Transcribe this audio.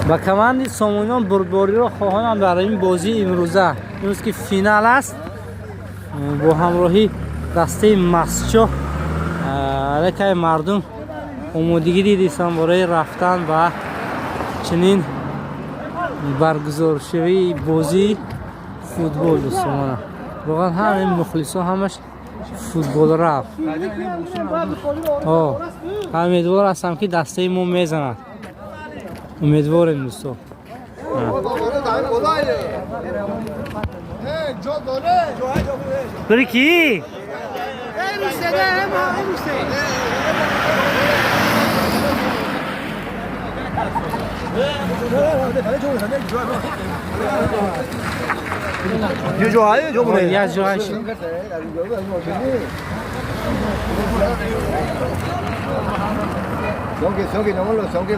با کماند سامونیان بردباری را خواهانم برای این بازی امروزه امروز که فینال است با همراهی دسته مسچو علیه مردم آمادگی دیدیستن برای رفتن و چنین برگزار شوی بازی فوتبال دوستان واقعا همین مخلصا همش فوتبال رفت امیدوار هستم که دسته ما میزند امیدوارم دوستان بری کی؟ ये जो आए जो बोले या जो है songe no lo songe